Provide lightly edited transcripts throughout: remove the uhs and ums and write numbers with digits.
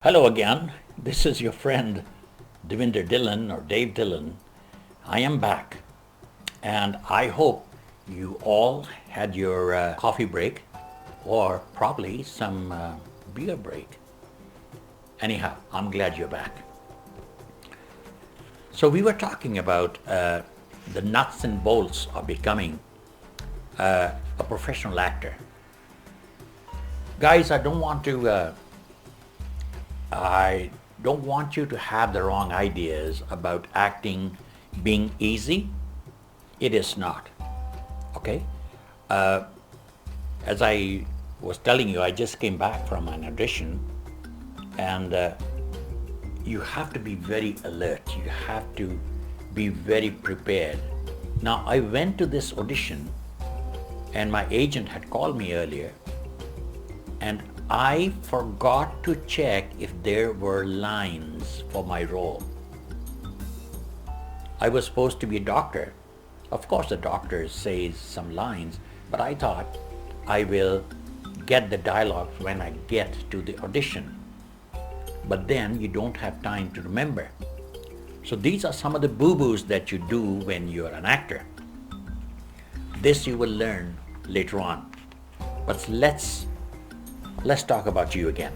Hello again. This is your friend Devinder Dillon or Dave Dillon. I am back, and I hope you all had your coffee break or probably some beer break. Anyhow, I'm glad you're back. So, we were talking about the nuts and bolts of becoming a professional actor. Guys, I don't want you to have the wrong ideas about acting being easy. It is not. Okay? As I was telling you, I just came back from an audition, and you have to be very alert. You have to be very prepared. Now, I went to this audition, and my agent had called me earlier, and I forgot to check if there were lines for my role. I was supposed to be a doctor. Of course, the doctor says some lines, but I thought I will get the dialogue when I get to the audition. But then you don't have time to remember. So these are some of the boo-boos that you do when you're an actor. This you will learn later on. But let's talk about you again.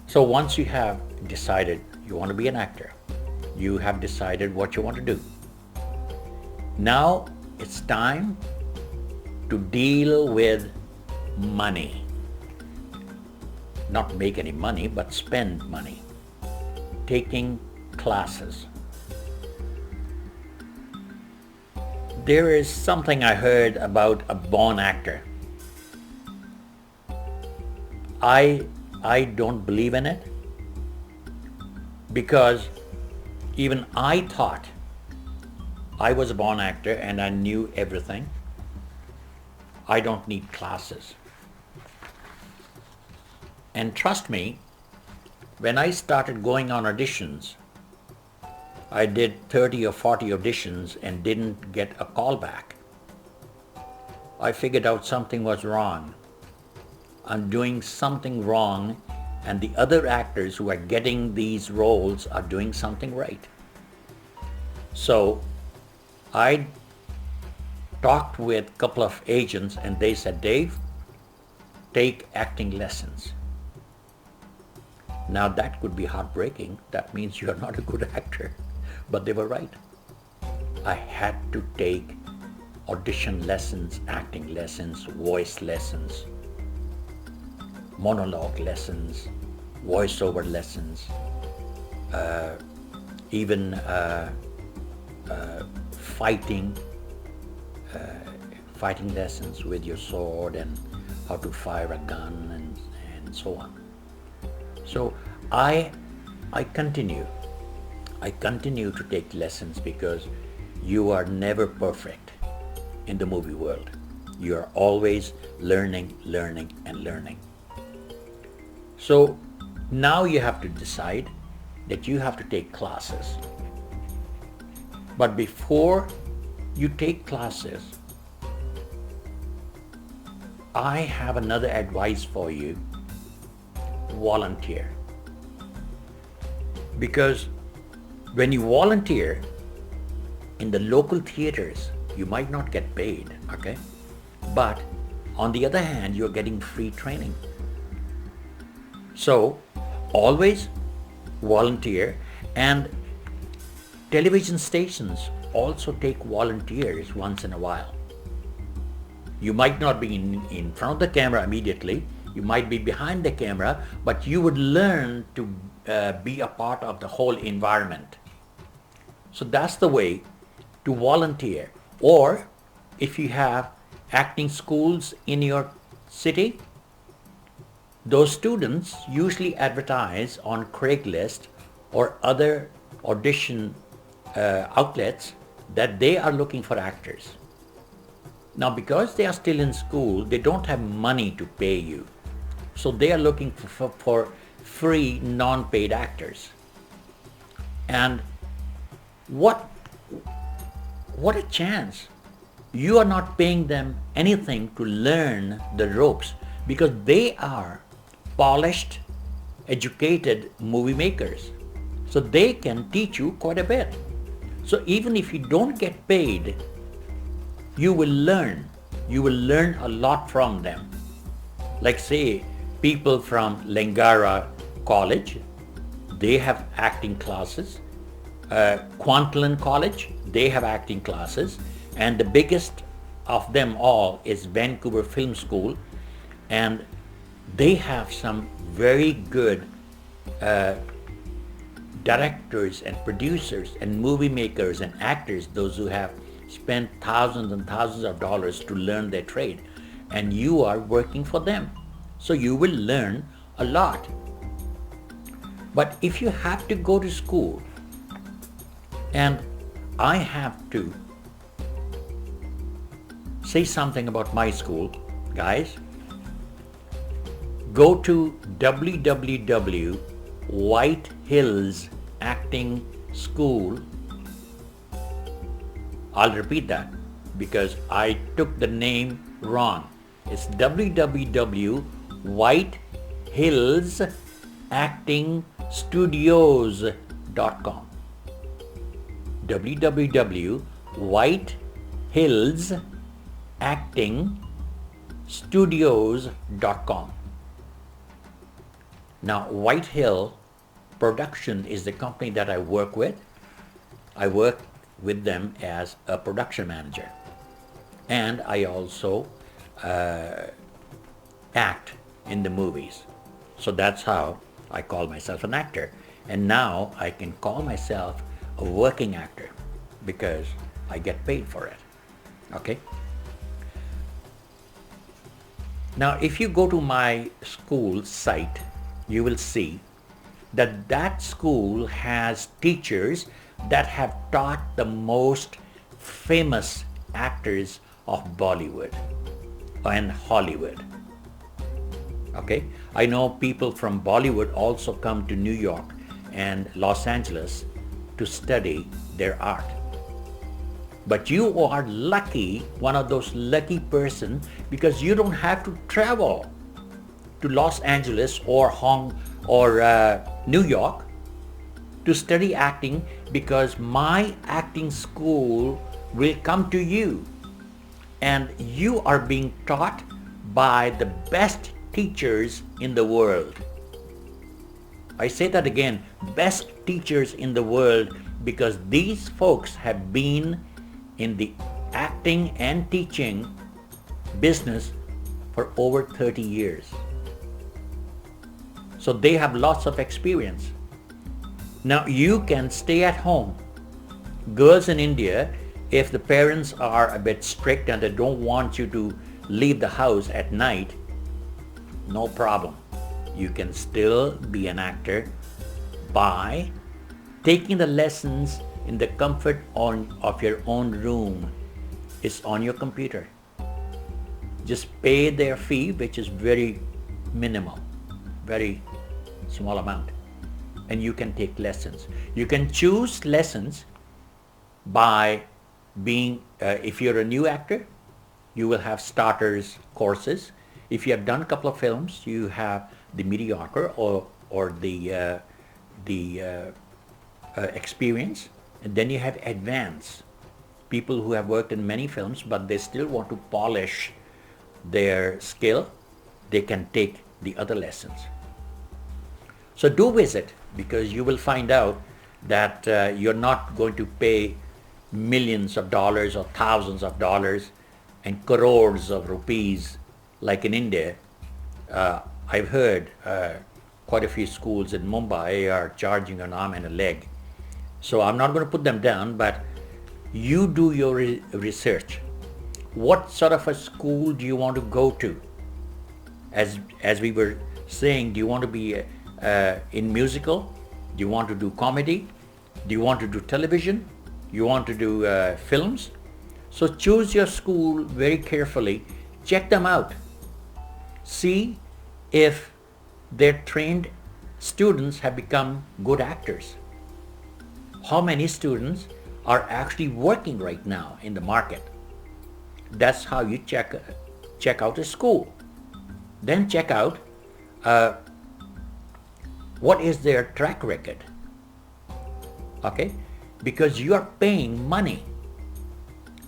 So once you have decided you want to be an actor, you have decided what you want to do. Now it's time to deal with money. Not make any money, but spend money. Taking classes. There is something I heard about a born actor. I don't believe in it, because even I thought I was a born actor and I knew everything. I don't need classes. And trust me, when I started going on auditions, I did 30 or 40 auditions and didn't get a call back. I figured out something was wrong. I'm doing something wrong, and the other actors who are getting these roles are doing something right. So I talked with a couple of agents, and they said, Dave, take acting lessons. Now that could be heartbreaking. That means you're not a good actor. But they were right. I had to take audition lessons, acting lessons, voice lessons, monologue lessons, voiceover lessons, even fighting lessons with your sword and how to fire a gun and so on. So I continue to take lessons, because you are never perfect in the movie world. You are always learning, and learning. So now you have to decide that you have to take classes. But before you take classes, I have another advice for you. Volunteer. Because when you volunteer in the local theaters, you might not get paid, okay? But on the other hand, you're getting free training. So always volunteer, and television stations also take volunteers once in a while. You might not be in front of the camera immediately, you might be behind the camera, but you would learn to be a part of the whole environment. So that's the way to volunteer. Or if you have acting schools in your city, those students usually advertise on Craigslist or other audition outlets that they are looking for actors. Now, because they are still in school, they don't have money to pay you. So they are looking for free, non-paid actors. And what a chance. You are not paying them anything to learn the ropes, because they are polished educated movie makers. So they can teach you quite a bit. So even if you don't get paid, you will learn. You will learn a lot from them. Like say, people from Lengara College, they have acting classes. Kwantlen College, they have acting classes. And the biggest of them all is Vancouver Film School. And they have some very good directors and producers and movie makers and actors, those who have spent thousands and thousands of dollars to learn their trade. And you are working for them. So you will learn a lot. But if you have to go to school, and I have to say something about my school, guys, go to www.White Hills Acting School. I'll repeat that because I took the name wrong. It's www.whitehillsactingstudios.com. www.whitehillsactingstudios.com. Now, White Hill Production is the company that I work with. I work with them as a production manager. And I also act in the movies. So that's how I call myself an actor. And now I can call myself a working actor because I get paid for it. Okay? Now, if you go to my school site, you will see that that school has teachers that have taught the most famous actors of Bollywood and Hollywood. Okay? I know people from Bollywood also come to New York and Los Angeles to study their art. But you are lucky, one of those lucky persons, because you don't have to travel to Los Angeles or New York to study acting, because my acting school will come to you and you are being taught by the best teachers in the world. I say that again, best teachers in the world, because these folks have been in the acting and teaching business for over 30 years. So they have lots of experience. Now you can stay at home. Girls in India, if the parents are a bit strict and they don't want you to leave the house at night, no problem. You can still be an actor by taking the lessons in the comfort of your own room. It's on your computer. Just pay their fee, which is very minimal, very small amount, and you can take lessons. You can choose lessons by being, if you're a new actor, you will have starters courses. If you have done a couple of films, you have the mediocre or the experience, and then you have advanced. People who have worked in many films, but they still want to polish their skill, they can take the other lessons. So do visit, because you will find out that you're not going to pay millions of dollars or thousands of dollars and crores of rupees like in India. I've heard quite a few schools in Mumbai are charging an arm and a leg. So I'm not going to put them down, but you do your research. What sort of a school do you want to go to? As we were saying, do you want to be in musical? Do you want to do comedy? Do you want to do television? You want to do films? So choose your school very carefully. Check them out. See if their trained students have become good actors. How many students are actually working right now in the market? That's how you check out a school. Then check out What is their track record? Okay? Because you are paying money.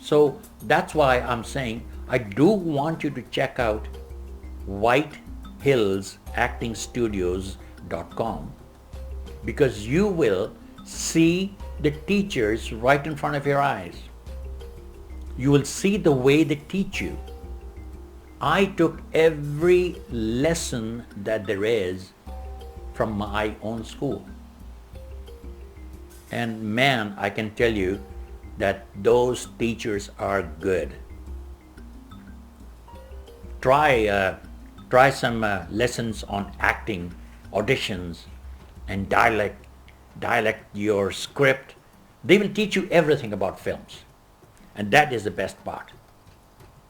So that's why I'm saying I do want you to check out whitehillsactingstudios.com, because you will see the teachers right in front of your eyes. You will see the way they teach you. I took every lesson that there is from my own school. And man, I can tell you that those teachers are good. Try some lessons on acting, auditions, and dialect your script. They will teach you everything about films, and that is the best part.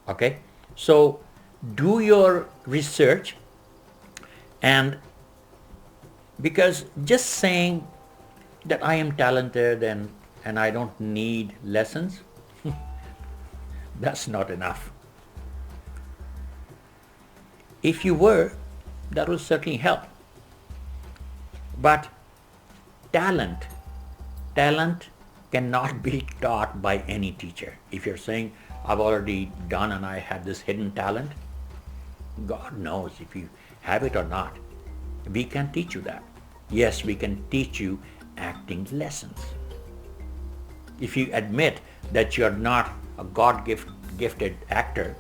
Okay, so do your research, and because just saying that I am talented and I don't need lessons, that's not enough. If you were, that will certainly help. But talent cannot be taught by any teacher. If you're saying, I've already done and I have this hidden talent, God knows if you have it or not. We can teach you that. Yes, we can teach you acting lessons. If you admit that you're not a God-gifted actor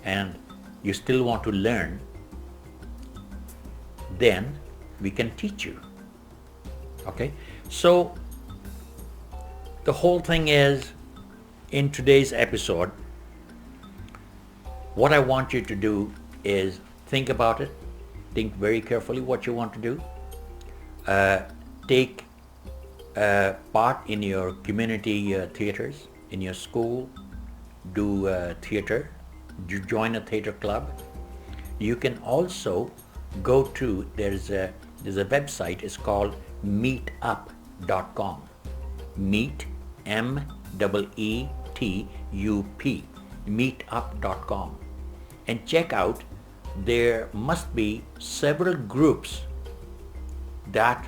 and you still want to learn, then we can teach you. Okay? So the whole thing is, in today's episode, what I want you to do is think about it. Think very carefully what you want to do. Take part in your community theaters, in your school. Do theater. You join a theater club. You can also go to, there's a website, it's called meetup.com. Meet, MEETUP, meetup.com. And check out, there must be several groups that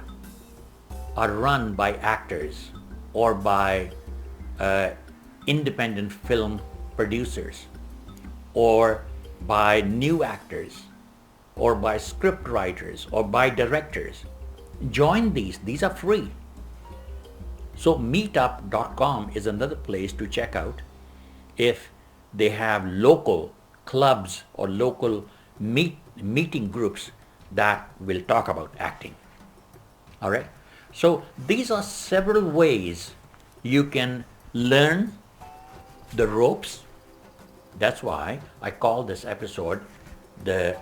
are run by actors or by independent film producers, or by new actors, or by script writers, or by directors. Join these are free. So meetup.com is another place to check out if they have local clubs or local meeting groups that will talk about acting. All right. So these are several ways you can learn the ropes. That's why I call this episode the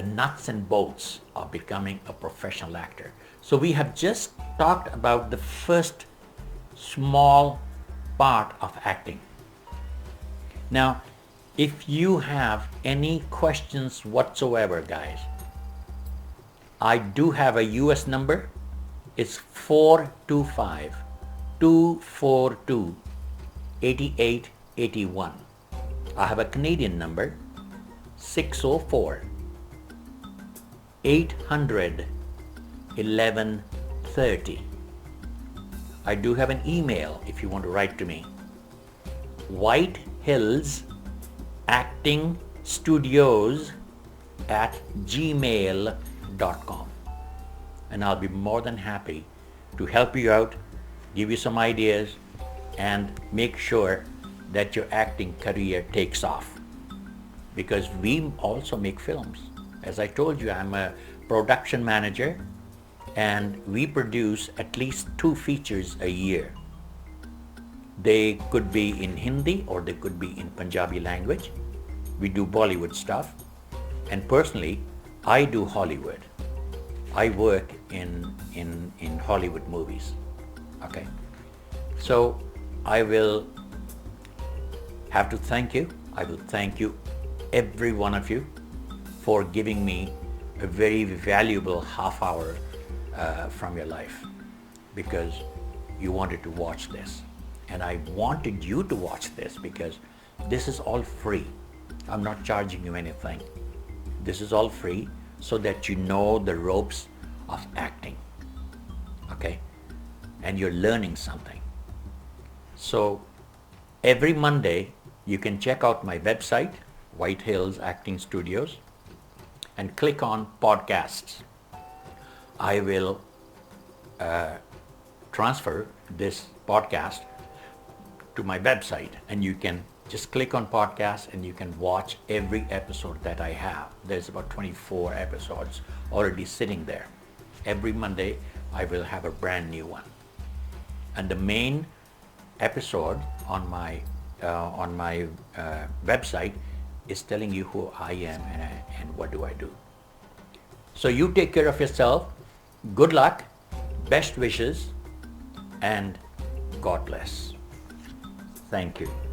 nuts and bolts of becoming a professional actor. So we have just talked about the first small part of acting. Now, if you have any questions whatsoever, guys, I do have a US number. It's 425-242-8881. I have a Canadian number, 604-800-1130. I do have an email if you want to write to me. whitehillsactingstudios@gmail.com. And I'll be more than happy to help you out, give you some ideas, and make sure that your acting career takes off. Because we also make films. As I told you, I'm a production manager, and we produce at least 2 features a year. They could be in Hindi or they could be in Punjabi language. We do Bollywood stuff. And personally, I do Hollywood. I work in Hollywood movies. Okay. So I will have to thank you. I will thank you, every one of you, for giving me a very valuable half hour from your life, because you wanted to watch this. And I wanted you to watch this because this is all free. I'm not charging you anything. This is all free so that you know the ropes of acting. Okay? And you're learning something. So every Monday, you can check out my website, White Hills Acting Studios, and click on podcasts. I will transfer this podcast to my website, and you can just click on podcast and you can watch every episode that I have. There's about 24 episodes already sitting there. Every Monday, I will have a brand new one. And the main episode on my website is telling you who I am and what do I do. So you take care of yourself. Good luck, best wishes, and God bless. Thank you.